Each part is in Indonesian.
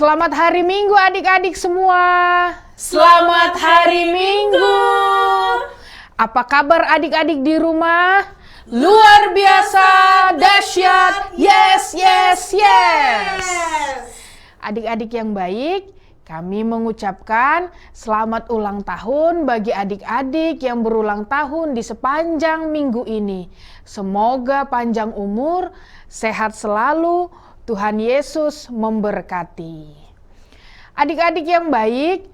Selamat hari Minggu adik-adik semua. Selamat hari Minggu. Apa kabar adik-adik di rumah? Luar biasa, dahsyat, yes. Adik-adik yang baik, kami mengucapkan selamat ulang tahun bagi adik-adik yang berulang tahun di sepanjang minggu ini. Semoga panjang umur, sehat selalu, Tuhan Yesus memberkati. Adik-adik yang baik,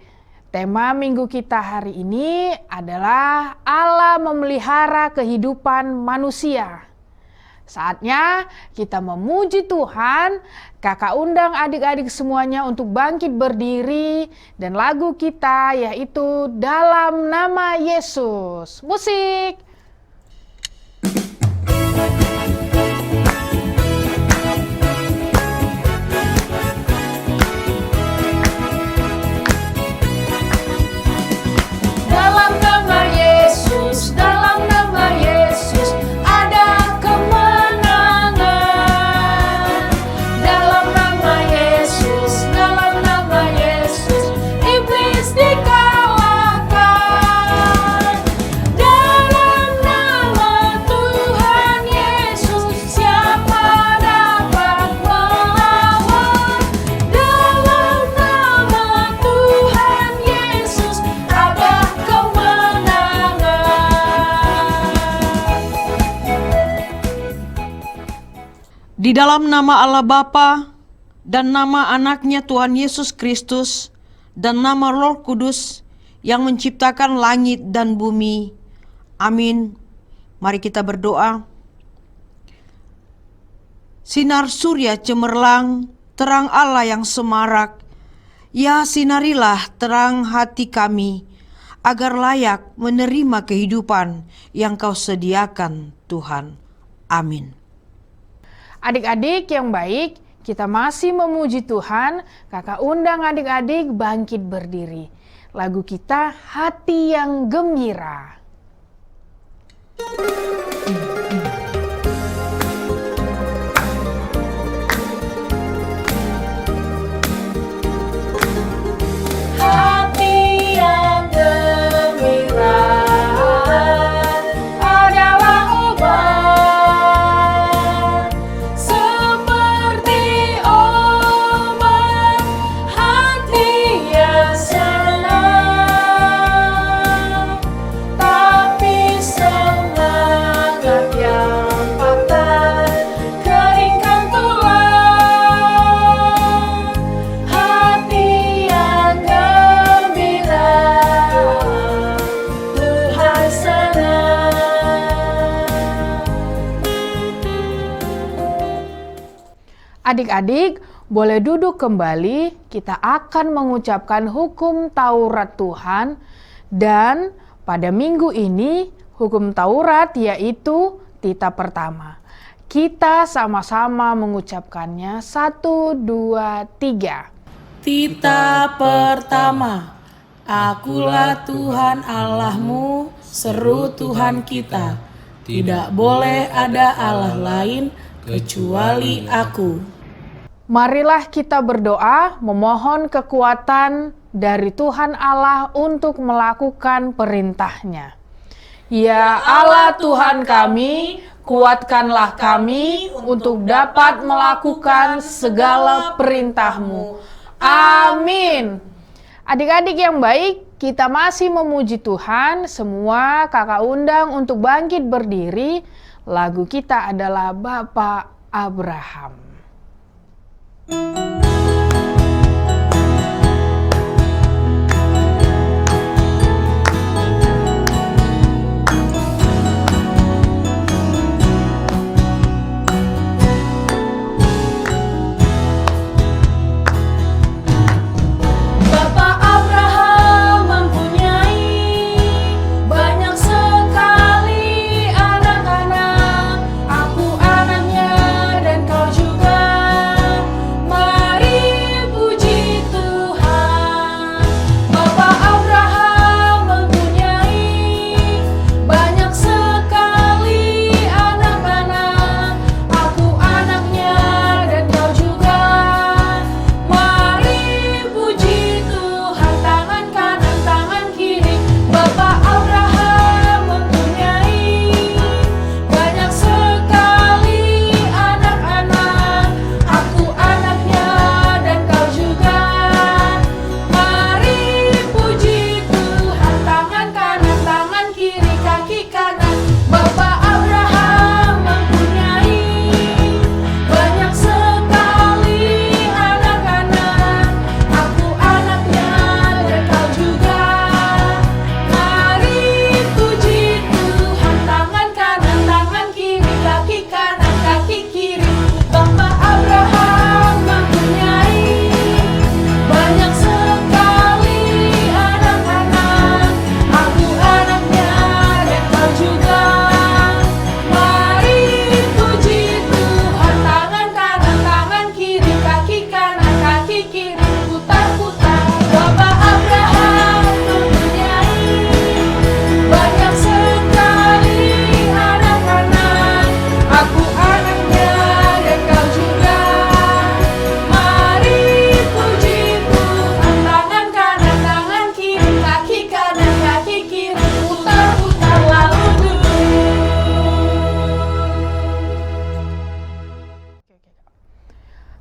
tema minggu kita hari ini adalah Allah memelihara kehidupan manusia. Saatnya kita memuji Tuhan. Kakak undang adik-adik semuanya untuk bangkit berdiri, dan lagu kita yaitu Dalam Nama Yesus. Musik. Di dalam nama Allah Bapa dan nama anaknya Tuhan Yesus Kristus dan nama Roh Kudus yang menciptakan langit dan bumi. Amin. Mari kita berdoa. Sinar surya cemerlang, terang Allah yang semarak. Ya, sinarilah terang hati kami, agar layak menerima kehidupan yang Kau sediakan, Tuhan. Amin. Adik-adik yang baik, kita masih memuji Tuhan. Kakak undang adik-adik bangkit berdiri. Lagu kita Hati yang Gembira. Adik-adik, boleh duduk kembali. Kita akan mengucapkan hukum Taurat Tuhan. Dan pada minggu ini, hukum Taurat yaitu titah pertama. Kita sama-sama mengucapkannya. 1, 2, 3. Titah pertama. Akulah Tuhan Allahmu, seru Tuhan kita. Tidak boleh ada Allah lain kecuali Aku. Marilah kita berdoa memohon kekuatan dari Tuhan Allah untuk melakukan perintah-Nya. Ya Allah Tuhan kami, kuatkanlah kami untuk dapat melakukan segala perintah-Mu. Amin. Adik-adik yang baik, kita masih memuji Tuhan. Semua kakak undang untuk bangkit berdiri. Lagu kita adalah Bapak Abraham. Aku anaknya dan kau juga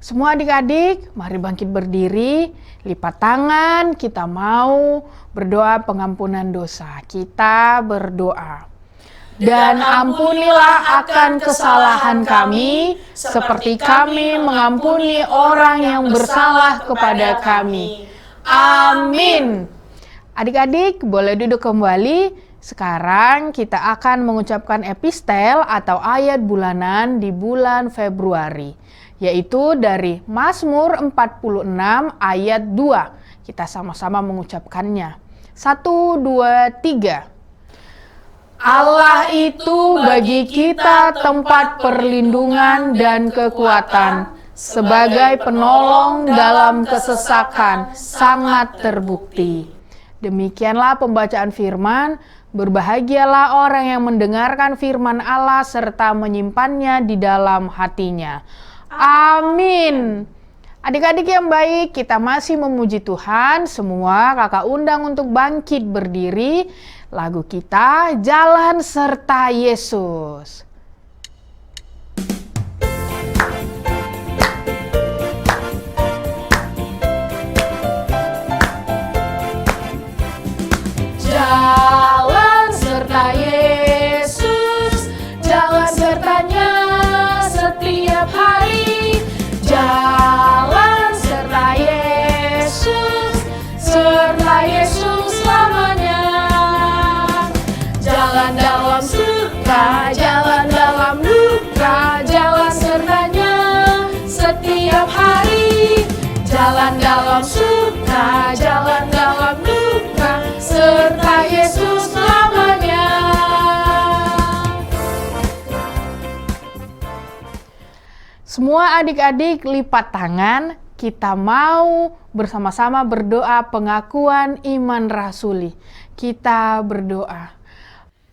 Semua adik-adik, mari bangkit berdiri, lipat tangan, kita mau berdoa pengampunan dosa. Kita berdoa. Dan ampunilah akan kesalahan kami, seperti kami mengampuni orang yang bersalah kepada kami. Amin. Adik-adik, boleh duduk kembali. Sekarang kita akan mengucapkan epistel atau ayat bulanan di bulan Februari, yaitu dari Mazmur 46 ayat 2. Kita sama-sama mengucapkannya. 1, 2, 3. Allah itu bagi kita tempat perlindungan dan kekuatan, sebagai penolong dalam kesesakan sangat terbukti. Demikianlah pembacaan firman. Berbahagialah orang yang mendengarkan firman Allah serta menyimpannya di dalam hatinya. Amin. Adik-adik yang baik, kita masih memuji Tuhan. Semua kakak undang untuk bangkit berdiri. Lagu kita, Jalan Serta Yesus. Jalan serta Yesus, jalan sertanya setiap hari. Jalan serta Yesus, serta Yesus selamanya. Jalan dalam suka, jalan dalam duka, jalan sertanya setiap hari. Jalan dalam suka, jalan dalam duka, serta Yesus selamanya. Semua adik-adik lipat tangan, kita mau bersama-sama berdoa pengakuan iman rasuli. Kita berdoa.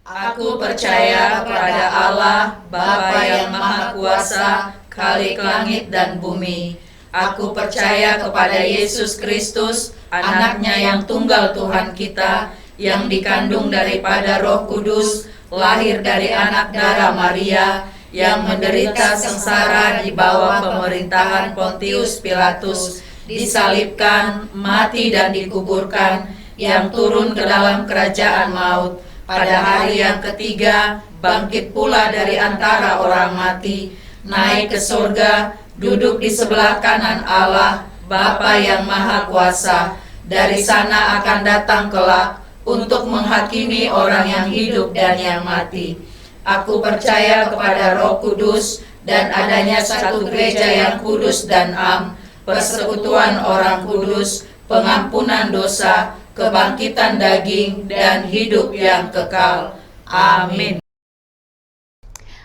Aku percaya kepada Allah, Bapa yang Maha Kuasa, Khalik langit dan bumi. Aku percaya kepada Yesus Kristus, Anak-Nya yang tunggal Tuhan kita, yang dikandung daripada Roh Kudus, lahir dari anak darah Maria, yang menderita sengsara di bawah pemerintahan Pontius Pilatus, disalibkan, mati dan dikuburkan, yang turun ke dalam kerajaan maut. Pada hari yang ketiga, bangkit pula dari antara orang mati, naik ke surga, duduk di sebelah kanan Allah, Bapa yang Maha Kuasa. Dari sana akan datang kelak untuk menghakimi orang yang hidup dan yang mati. Aku percaya kepada Roh Kudus dan adanya satu gereja yang kudus dan am, persekutuan orang kudus, pengampunan dosa, kebangkitan daging, dan hidup yang kekal. Amin.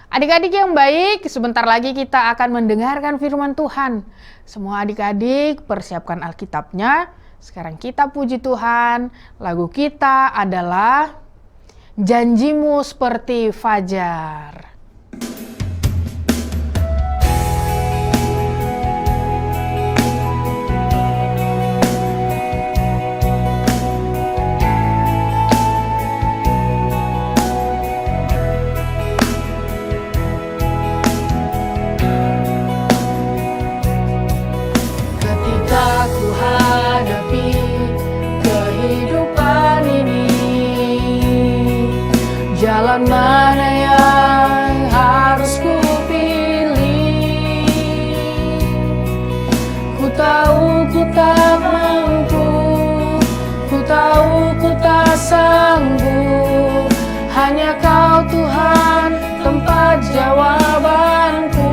Adik-adik yang baik, sebentar lagi kita akan mendengarkan firman Tuhan. Semua adik-adik persiapkan Alkitabnya. Sekarang kita puji Tuhan. Lagu kita adalah Janjimu Seperti Fajar. Jalan mana yang harus ku pilih? Ku tahu ku tak mampu, ku tahu ku tak sanggup. Hanya Kau Tuhan tempat jawabanku.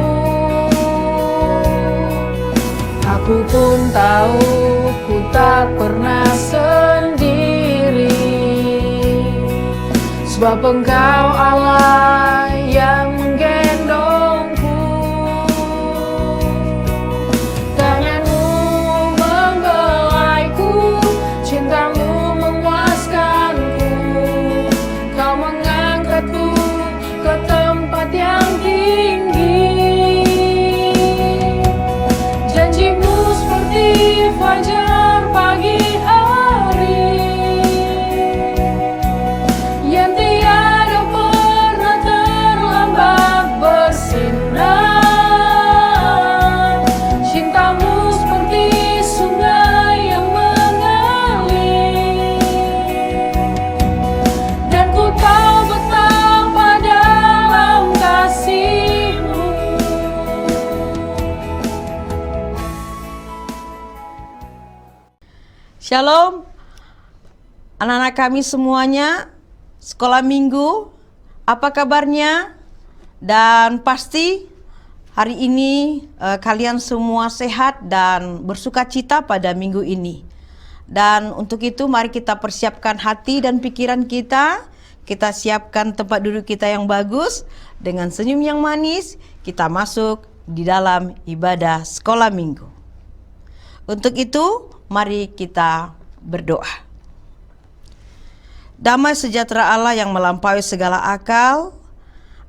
Aku pun tahu ku tak pernah sendiri, sebab Engkau Allah yang menggendongku. Tanganmu membelaiku, cintamu memuaskanku. Kau mengangkatku ke tempat yang tinggi. Janjimu seperti fajar pagi hari, yang tiada pernah terlambat. Shalom, anak-anak kami semuanya, sekolah minggu, apa kabarnya? Dan pasti hari ini kalian semua sehat dan bersukacita pada minggu ini. Dan untuk itu mari kita persiapkan hati dan pikiran kita. Kita siapkan tempat duduk kita yang bagus. Dengan senyum yang manis, kita masuk di dalam ibadah sekolah minggu. Untuk itu, mari kita berdoa. Damai sejahtera Allah yang melampaui segala akal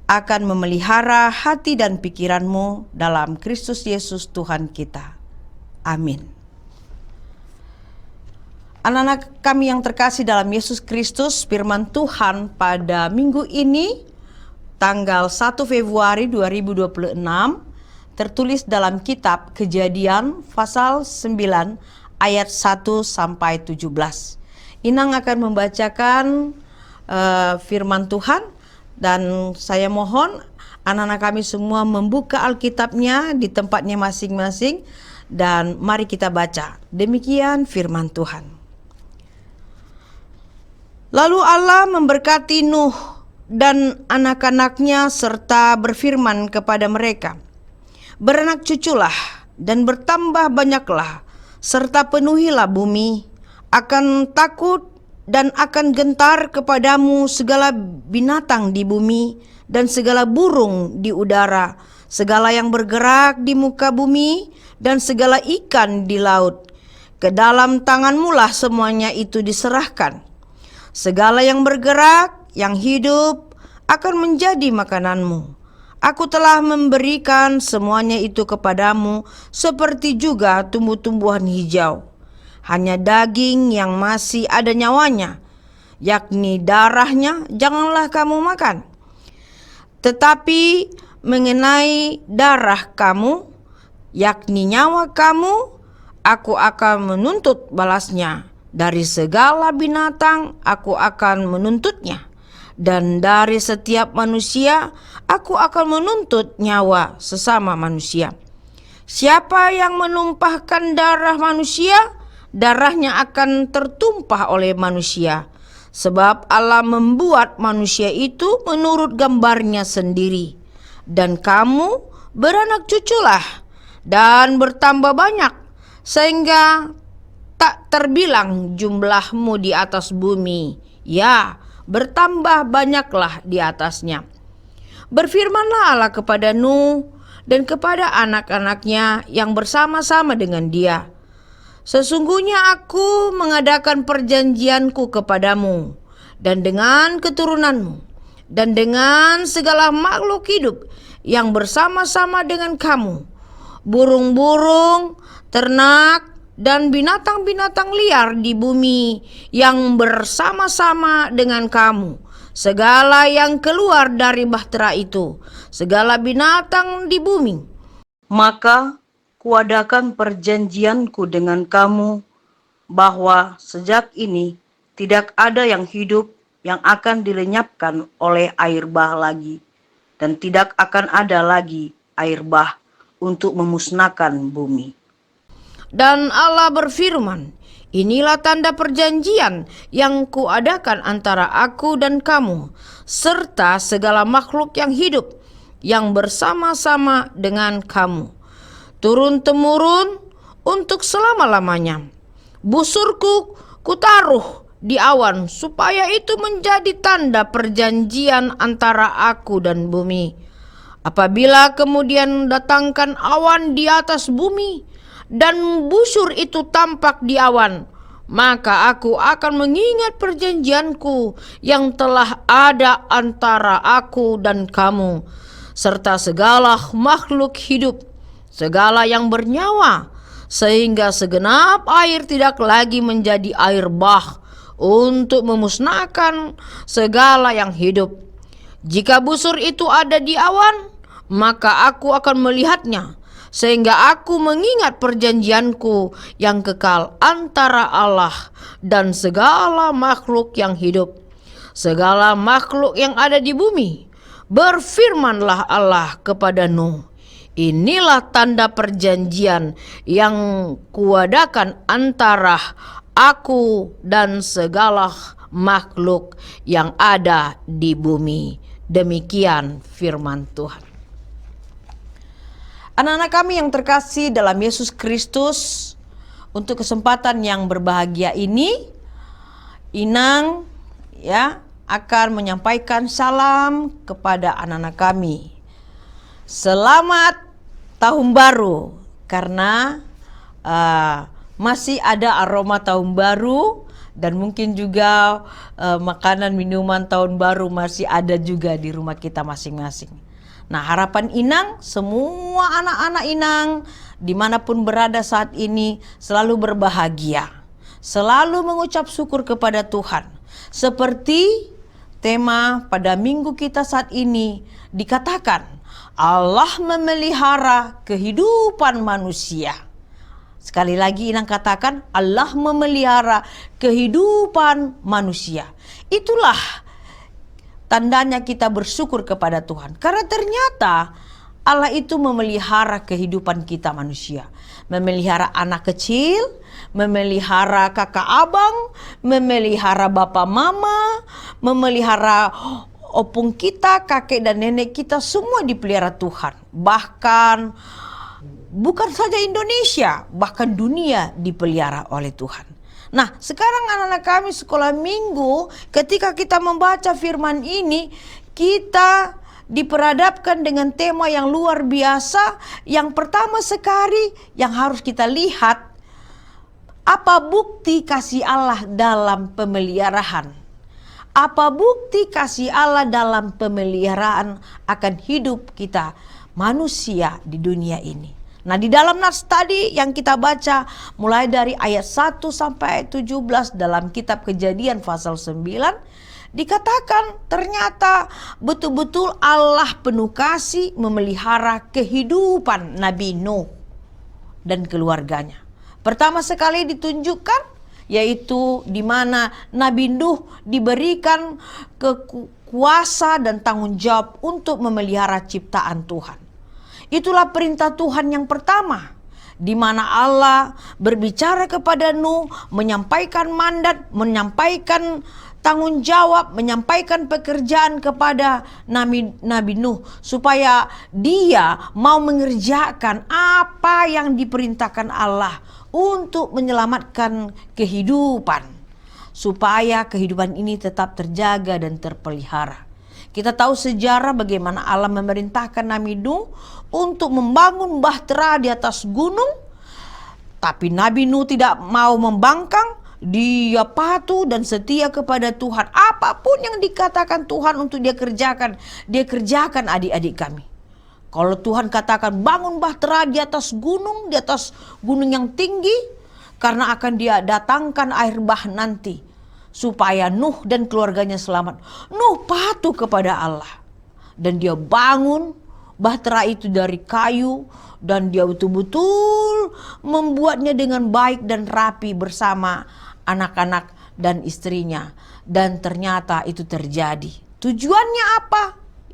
akan memelihara hati dan pikiranmu dalam Kristus Yesus Tuhan kita. Amin. Anak-anak kami yang terkasih dalam Yesus Kristus, firman Tuhan pada minggu ini, tanggal 1 Februari 2026, tertulis dalam kitab Kejadian pasal 9 ayat 1 sampai 17. Inang akan membacakan firman Tuhan dan saya mohon anak-anak kami semua membuka Alkitabnya di tempatnya masing-masing dan mari kita baca. Demikian firman Tuhan. Lalu Allah memberkati Nuh dan anak-anaknya serta berfirman kepada mereka, "Beranak cuculah dan bertambah banyaklah, serta penuhilah bumi. Akan takut dan akan gentar kepadamu segala binatang di bumi dan segala burung di udara, segala yang bergerak di muka bumi dan segala ikan di laut. Ke dalam tanganmu lah semuanya itu diserahkan. Segala yang bergerak, yang hidup akan menjadi makananmu. Aku telah memberikan semuanya itu kepadamu seperti juga tumbuh-tumbuhan hijau. Hanya daging yang masih ada nyawanya, yakni darahnya, janganlah kamu makan. Tetapi mengenai darah kamu, yakni nyawa kamu, aku akan menuntut balasnya. Dari segala binatang aku akan menuntutnya. Dan dari setiap manusia aku akan menuntut nyawa sesama manusia. Siapa yang menumpahkan darah manusia, darahnya akan tertumpah oleh manusia. Sebab Allah membuat manusia itu menurut gambarnya sendiri. Dan kamu beranak cuculah dan bertambah banyak, sehingga tak terbilang jumlahmu di atas bumi. Ya, bertambah banyaklah di atasnya. Berfirmanlah Allah kepada Nuh dan kepada anak-anaknya yang bersama-sama dengan dia. Sesungguhnya aku mengadakan perjanjianku kepadamu dan dengan keturunanmu dan dengan segala makhluk hidup yang bersama-sama dengan kamu, burung-burung, ternak, dan binatang-binatang liar di bumi yang bersama-sama dengan kamu, segala yang keluar dari bahtera itu, segala binatang di bumi. Maka kuadakan perjanjianku dengan kamu, bahwa sejak ini tidak ada yang hidup yang akan dilenyapkan oleh air bah lagi, dan tidak akan ada lagi air bah untuk memusnahkan bumi. Dan Allah berfirman, inilah tanda perjanjian yang kuadakan antara aku dan kamu, serta segala makhluk yang hidup yang bersama-sama dengan kamu, turun-temurun untuk selama-lamanya. Busurku kutaruh di awan, supaya itu menjadi tanda perjanjian antara aku dan bumi. Apabila kemudian datangkan awan di atas bumi, dan busur itu tampak di awan, maka aku akan mengingat perjanjianku yang telah ada antara aku dan kamu, serta segala makhluk hidup, segala yang bernyawa, sehingga segenap air tidak lagi menjadi air bah untuk memusnahkan segala yang hidup. Jika busur itu ada di awan, maka aku akan melihatnya, sehingga aku mengingat perjanjianku yang kekal antara Allah dan segala makhluk yang hidup, segala makhluk yang ada di bumi. Berfirmanlah Allah kepada Nuh, inilah tanda perjanjian yang kuadakan antara aku dan segala makhluk yang ada di bumi. Demikian firman Tuhan. Anak-anak kami yang terkasih dalam Yesus Kristus, untuk kesempatan yang berbahagia ini, Inang akan menyampaikan salam kepada anak-anak kami. Selamat Tahun Baru, karena masih ada aroma Tahun Baru, dan mungkin juga makanan minuman Tahun Baru masih ada juga di rumah kita masing-masing. Nah, harapan Inang, semua anak-anak Inang dimanapun berada saat ini selalu berbahagia, selalu mengucap syukur kepada Tuhan. Seperti tema pada minggu kita saat ini dikatakan, Allah memelihara kehidupan manusia. Sekali lagi Inang katakan, Allah memelihara kehidupan manusia. Itulah tandanya kita bersyukur kepada Tuhan. Karena ternyata Allah itu memelihara kehidupan kita manusia. Memelihara anak kecil, memelihara kakak abang, memelihara bapak mama, memelihara opung kita, kakek dan nenek kita, semua dipelihara Tuhan. Bahkan bukan saja Indonesia, bahkan dunia dipelihara oleh Tuhan. Nah, sekarang anak-anak kami sekolah minggu, ketika kita membaca firman ini, kita diperhadapkan dengan tema yang luar biasa. Yang pertama sekali yang harus kita lihat, apa bukti kasih Allah dalam pemeliharaan? Apa bukti kasih Allah dalam pemeliharaan akan hidup kita manusia di dunia ini? Nah, di dalam nas tadi yang kita baca mulai dari ayat 1 sampai 17 dalam kitab Kejadian pasal 9, dikatakan ternyata betul-betul Allah penuh kasih memelihara kehidupan Nabi Nuh dan keluarganya. Pertama sekali ditunjukkan yaitu di mana Nabi Nuh diberikan kuasa dan tanggung jawab untuk memelihara ciptaan Tuhan. Itulah perintah Tuhan yang pertama, di mana Allah berbicara kepada Nuh, menyampaikan mandat, menyampaikan tanggung jawab, menyampaikan pekerjaan kepada Nabi Nuh, supaya dia mau mengerjakan apa yang diperintahkan Allah untuk menyelamatkan kehidupan, supaya kehidupan ini tetap terjaga dan terpelihara. Kita tahu sejarah bagaimana Allah memerintahkan Nabi Nuh untuk membangun bahtera di atas gunung. Tapi Nabi Nuh tidak mau membangkang. Dia patuh dan setia kepada Tuhan. Apapun yang dikatakan Tuhan untuk dia kerjakan adik-adik kami. Kalau Tuhan katakan bangun bahtera di atas gunung yang tinggi, karena akan dia datangkan air bah nanti, supaya Nuh dan keluarganya selamat. Nuh patuh kepada Allah. Dan dia bangun bahtera itu dari kayu. Dan dia betul-betul membuatnya dengan baik dan rapi bersama anak-anak dan istrinya. Dan ternyata itu terjadi. Tujuannya apa?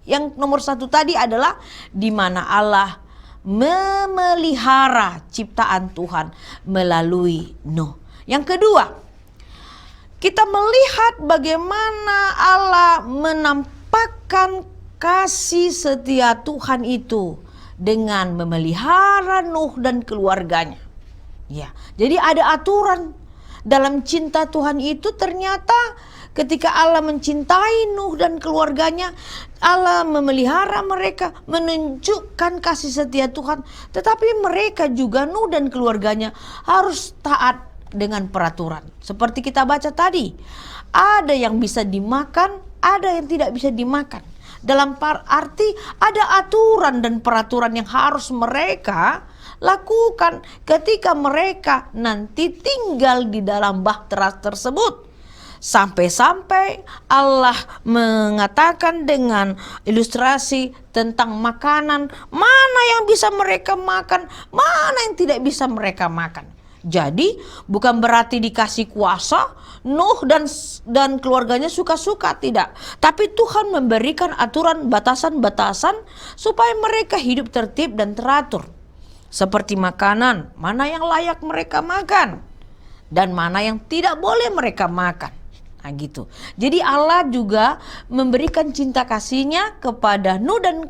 Yang nomor satu tadi adalah di mana Allah memelihara ciptaan Tuhan melalui Nuh. Yang kedua, kita melihat bagaimana Allah menampakkan kasih setia Tuhan itu dengan memelihara Nuh dan keluarganya. Ya, jadi ada aturan dalam cinta Tuhan itu. Ternyata ketika Allah mencintai Nuh dan keluarganya, Allah memelihara mereka, menunjukkan kasih setia Tuhan. Tetapi mereka juga, Nuh dan keluarganya, harus taat dengan peraturan. Seperti kita baca tadi, ada yang bisa dimakan, ada yang tidak bisa dimakan. Dalam arti ada aturan dan peraturan yang harus mereka lakukan ketika mereka nanti tinggal di dalam bahtera tersebut. Sampai-sampai Allah mengatakan dengan ilustrasi tentang makanan, mana yang bisa mereka makan, mana yang tidak bisa mereka makan. Jadi bukan berarti dikasih kuasa Nuh dan keluarganya suka-suka, tidak. Tapi Tuhan memberikan aturan, batasan-batasan supaya mereka hidup tertib dan teratur. Seperti makanan, mana yang layak mereka makan. dan mana yang tidak boleh mereka makan. Nah gitu. Jadi Allah juga memberikan cinta kasihnya kepada Nuh dan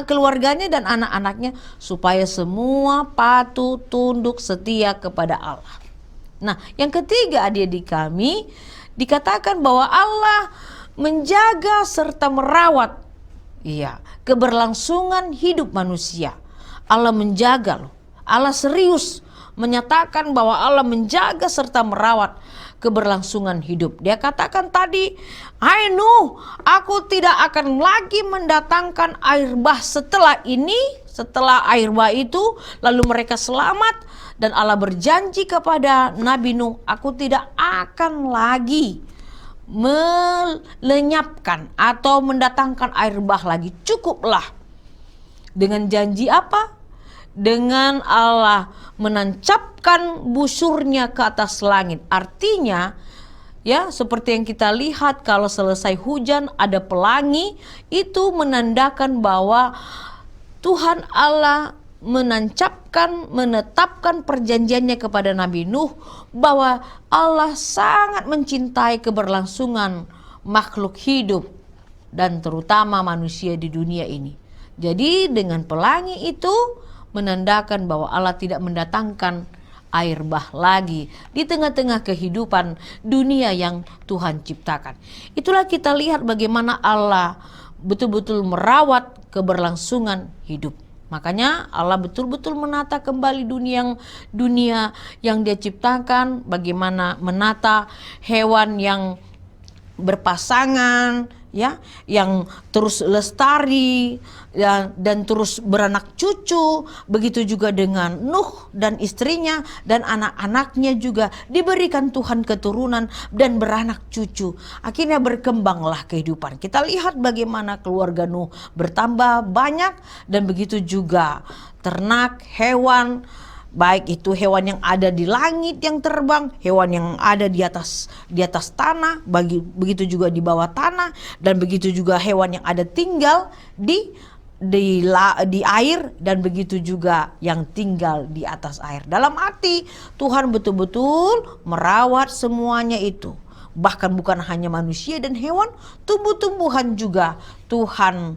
keluarganya dan anak-anaknya supaya semua patuh, tunduk, setia kepada Allah. Nah yang ketiga adik-adik kami, dikatakan bahwa Allah menjaga serta merawat keberlangsungan hidup manusia. Allah menjaga loh. Allah serius menyatakan bahwa Allah menjaga serta merawat keberlangsungan hidup. Dia katakan tadi, "Hai Nuh, aku tidak akan lagi mendatangkan air bah setelah ini." Setelah air bah itu, lalu mereka selamat. Dan Allah berjanji kepada Nabi Nuh, "Aku tidak akan lagi melenyapkan atau mendatangkan air bah lagi. Cukuplah." Dengan janji apa? Dengan Allah menancapkan busurnya ke atas langit. Artinya seperti yang kita lihat, kalau selesai hujan ada pelangi, itu menandakan bahwa Tuhan Allah menetapkan perjanjiannya kepada Nabi Nuh bahwa Allah sangat mencintai keberlangsungan makhluk hidup dan terutama manusia di dunia ini. Jadi dengan pelangi itu menandakan bahwa Allah tidak mendatangkan air bah lagi di tengah-tengah kehidupan dunia yang Tuhan ciptakan. Itulah kita lihat bagaimana Allah betul-betul merawat keberlangsungan hidup. Makanya Allah betul-betul menata kembali dunia yang Dia ciptakan, bagaimana menata hewan yang berpasangan, yang terus lestari dan terus beranak cucu. Begitu juga dengan Nuh dan istrinya dan anak-anaknya juga diberikan Tuhan keturunan dan beranak cucu. Akhirnya berkembanglah kehidupan. Kita lihat bagaimana keluarga Nuh bertambah banyak, dan begitu juga ternak, hewan, baik itu hewan yang ada di langit yang terbang, hewan yang ada di atas tanah, begitu juga di bawah tanah, dan begitu juga hewan yang ada tinggal di air, dan begitu juga yang tinggal di atas air. Dalam arti Tuhan betul-betul merawat semuanya itu. Bahkan bukan hanya manusia dan hewan, tumbuh-tumbuhan juga Tuhan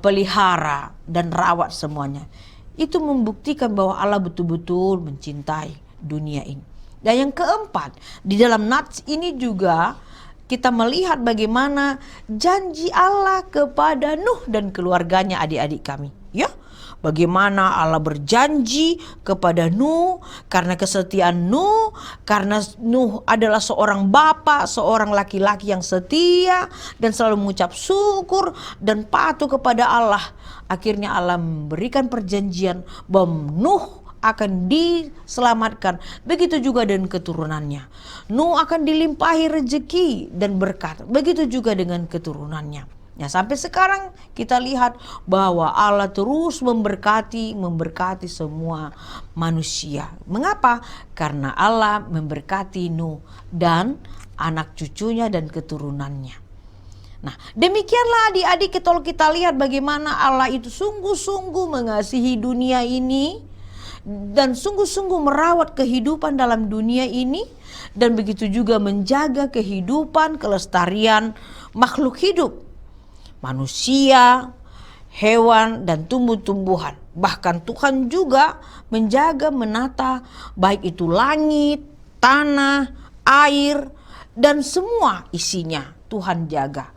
pelihara dan rawat semuanya. Itu membuktikan bahwa Allah betul-betul mencintai dunia ini. Dan yang keempat, di dalam nats ini juga kita melihat bagaimana janji Allah kepada Nuh dan keluarganya, adik-adik kami. Bagaimana Allah berjanji kepada Nuh karena kesetiaan Nuh, karena Nuh adalah seorang bapak, seorang laki-laki yang setia dan selalu mengucap syukur dan patuh kepada Allah. Akhirnya Allah memberikan perjanjian bahwa Nuh akan diselamatkan. Begitu juga dengan keturunannya. Nuh akan dilimpahi rezeki dan berkat. Begitu juga dengan keturunannya. Sampai sekarang kita lihat bahwa Allah terus memberkati semua manusia. Mengapa? Karena Allah memberkati Nuh dan anak cucunya dan keturunannya. Nah, demikianlah adik-adik, kalau kita lihat bagaimana Allah itu sungguh-sungguh mengasihi dunia ini dan sungguh-sungguh merawat kehidupan dalam dunia ini, dan begitu juga menjaga kehidupan, kelestarian makhluk hidup, manusia, hewan, dan tumbuh-tumbuhan. Bahkan Tuhan juga menjaga, menata baik itu langit, tanah, air, dan semua isinya Tuhan jaga.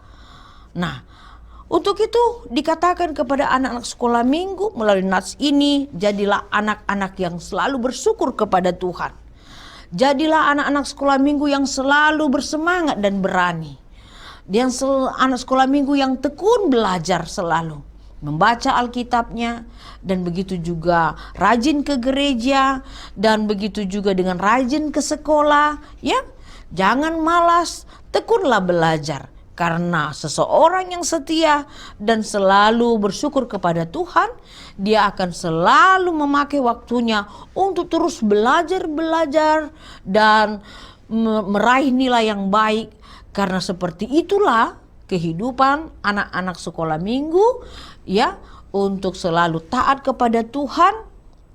Nah, untuk itu dikatakan kepada anak-anak sekolah minggu melalui nats ini, jadilah anak-anak yang selalu bersyukur kepada Tuhan. Jadilah anak-anak sekolah minggu yang selalu bersemangat dan berani. Anak sekolah minggu yang tekun belajar selalu, membaca Alkitabnya, dan begitu juga rajin ke gereja, dan begitu juga dengan rajin ke sekolah. Jangan malas, tekunlah belajar. Karena seseorang yang setia dan selalu bersyukur kepada Tuhan, dia akan selalu memakai waktunya untuk terus belajar dan meraih nilai yang baik. Karena seperti itulah kehidupan anak-anak sekolah minggu, untuk selalu taat kepada Tuhan,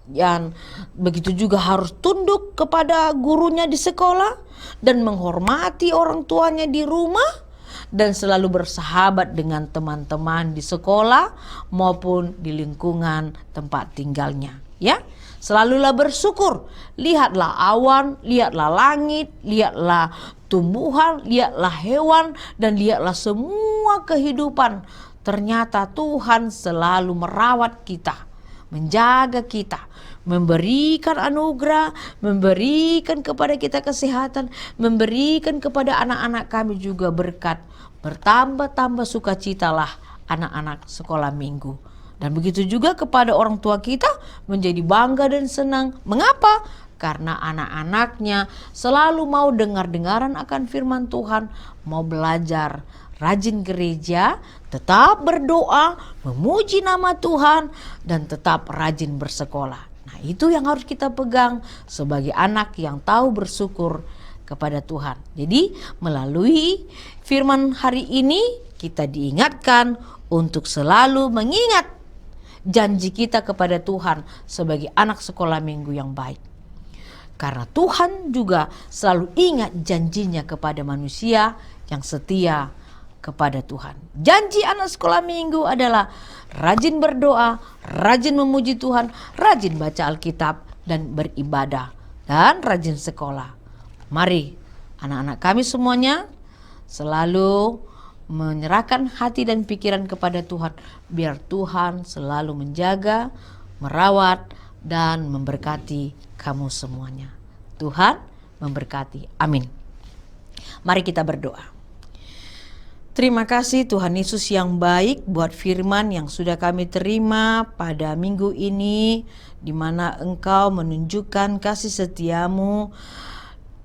Dan begitu juga harus tunduk kepada gurunya di sekolah dan menghormati orang tuanya di rumah dan selalu bersahabat dengan teman-teman di sekolah maupun di lingkungan tempat tinggalnya, ya. Selalulah bersyukur. Lihatlah awan, lihatlah langit, lihatlah tumbuhan, lihatlah hewan, dan lihatlah semua kehidupan. Ternyata Tuhan selalu merawat kita, menjaga kita, memberikan anugerah, memberikan kepada kita kesehatan, memberikan kepada anak-anak kami juga berkat. Bertambah-tambah sukacitalah anak-anak sekolah minggu. Dan begitu juga kepada orang tua kita menjadi bangga dan senang. Mengapa? Karena anak-anaknya selalu mau dengar-dengaran akan firman Tuhan, mau belajar, rajin gereja, tetap berdoa, memuji nama Tuhan, dan tetap rajin bersekolah. Nah, itu yang harus kita pegang sebagai anak yang tahu bersyukur kepada Tuhan. Jadi melalui firman hari ini kita diingatkan untuk selalu mengingat janji kita kepada Tuhan sebagai anak sekolah minggu yang baik. Karena Tuhan juga selalu ingat janjinya kepada manusia yang setia kepada Tuhan. Janji anak sekolah minggu adalah rajin berdoa, rajin memuji Tuhan, rajin baca Alkitab dan beribadah, dan rajin sekolah. Mari anak-anak kami semuanya selalu menyerahkan hati dan pikiran kepada Tuhan, biar Tuhan selalu menjaga, merawat, dan memberkati kamu semuanya. Tuhan memberkati. Amin. Mari kita berdoa. Terima kasih Tuhan Yesus yang baik buat firman yang sudah kami terima pada minggu ini, di mana Engkau menunjukkan kasih setiamu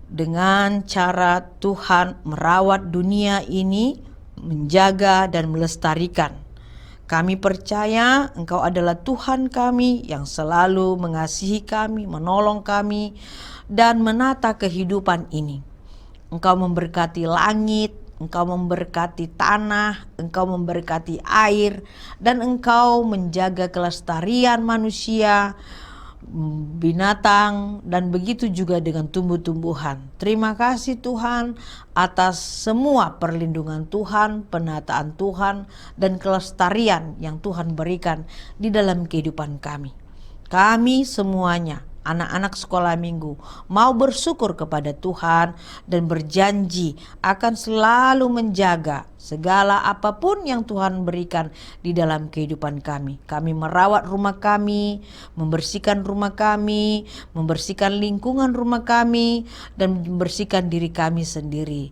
dengan cara Tuhan merawat dunia ini, menjaga dan melestarikan. Kami percaya Engkau adalah Tuhan kami yang selalu mengasihi kami, menolong kami, dan menata kehidupan ini. Engkau memberkati langit, Engkau memberkati tanah, Engkau memberkati air, dan Engkau menjaga kelestarian manusia, binatang, dan begitu juga dengan tumbuh-tumbuhan. Terima kasih Tuhan atas semua perlindungan Tuhan, penataan Tuhan, dan kelestarian yang Tuhan berikan di dalam kehidupan kami. Kami semuanya, anak-anak sekolah minggu, mau bersyukur kepada Tuhan dan berjanji akan selalu menjaga segala apapun yang Tuhan berikan di dalam kehidupan kami. Kami merawat rumah kami, membersihkan rumah kami, membersihkan lingkungan rumah kami, dan membersihkan diri kami sendiri,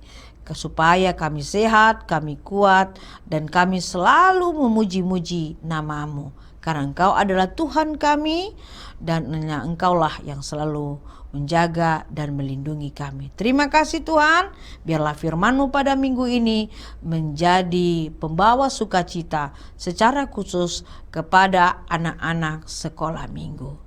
supaya kami sehat, kami kuat, dan kami selalu memuji-muji nama-Mu. Karena Engkau adalah Tuhan kami, dan hanya Engkaulah yang selalu menjaga dan melindungi kami. Terima kasih Tuhan, biarlah firman-Mu pada minggu ini menjadi pembawa sukacita secara khusus kepada anak-anak sekolah minggu.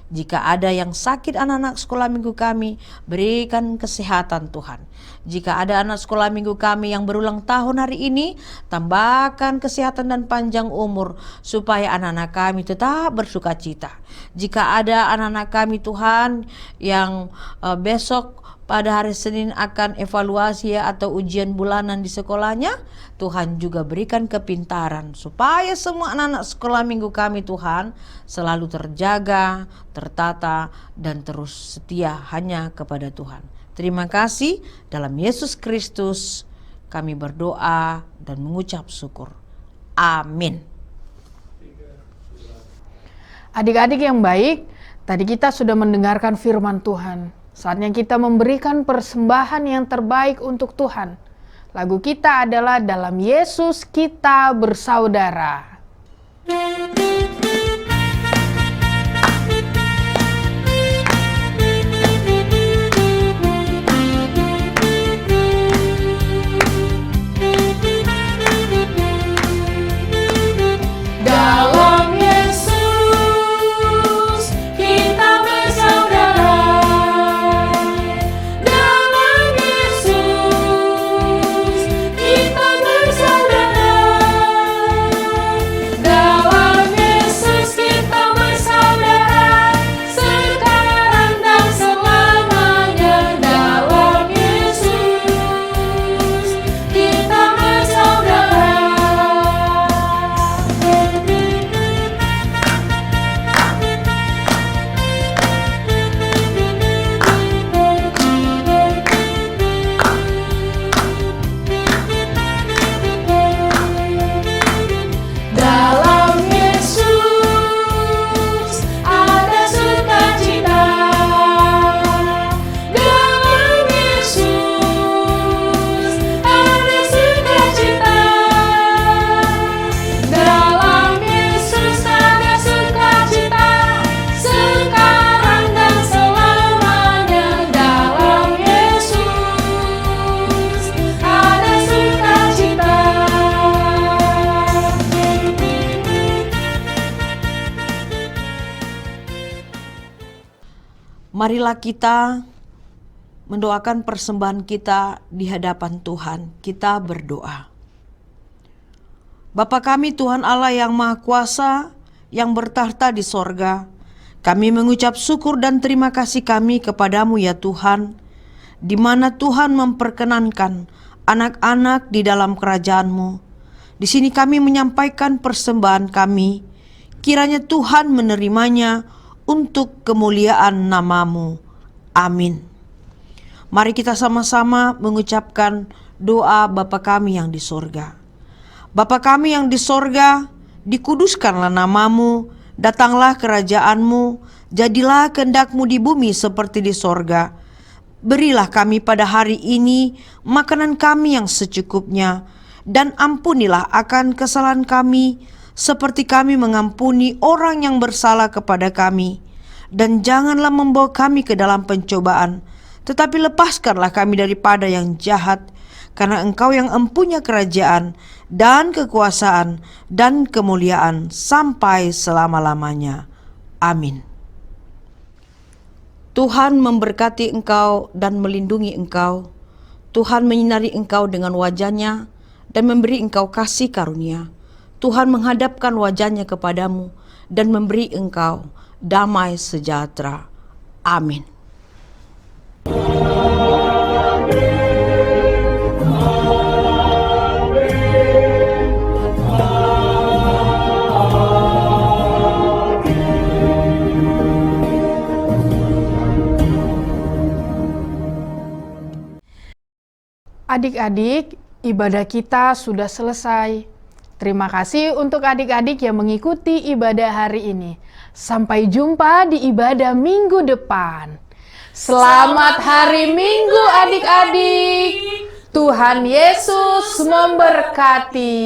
Jika ada yang sakit anak-anak sekolah minggu kami, berikan kesehatan Tuhan. Jika ada anak sekolah minggu kami yang berulang tahun hari ini, tambahkan kesehatan dan panjang umur, supaya anak-anak kami tetap bersukacita. Jika ada anak-anak kami Tuhan yang besok pada hari Senin akan evaluasi atau ujian bulanan di sekolahnya, Tuhan juga berikan kepintaran supaya semua anak-anak sekolah minggu kami Tuhan selalu terjaga, tertata, dan terus setia hanya kepada Tuhan. Terima kasih, dalam Yesus Kristus kami berdoa dan mengucap syukur. Amin. Adik-adik yang baik, tadi kita sudah mendengarkan firman Tuhan. Saatnya kita memberikan persembahan yang terbaik untuk Tuhan. Lagu kita adalah Dalam Yesus Kita Bersaudara. Dalam Yesus kita bersaudara. Dalam Yesus kita bersaudara. Dalam Marilah kita mendoakan persembahan kita di hadapan Tuhan. Kita berdoa. Bapa kami Tuhan Allah yang Maha Kuasa, yang bertahta di sorga, kami mengucap syukur dan terima kasih kami kepadamu ya Tuhan, di mana Tuhan memperkenankan anak-anak di dalam kerajaan-Mu. Di sini kami menyampaikan persembahan kami, kiranya Tuhan menerimanya untuk kemuliaan nama-Mu. Amin. Mari kita sama-sama mengucapkan doa Bapa kami yang di sorga. Bapa kami yang di sorga, dikuduskanlah nama-Mu, datanglah kerajaan-Mu, jadilah kehendak-Mu di bumi seperti di sorga. Berilah kami pada hari ini makanan kami yang secukupnya, dan ampunilah akan kesalahan kami, seperti kami mengampuni orang yang bersalah kepada kami. Dan janganlah membawa kami ke dalam pencobaan, tetapi lepaskanlah kami daripada yang jahat, karena Engkau yang empunya kerajaan dan kekuasaan dan kemuliaan sampai selama-lamanya. Amin. Tuhan memberkati engkau dan melindungi engkau. Tuhan menyinari engkau dengan wajah-Nya dan memberi engkau kasih karunia. Tuhan menghadapkan wajah-Nya kepadamu dan memberi engkau damai sejahtera. Amin. Adik-adik, ibadah kita sudah selesai. Terima kasih untuk adik-adik yang mengikuti ibadah hari ini. Sampai jumpa di ibadah minggu depan. Selamat hari Minggu adik-adik. Tuhan Yesus memberkati.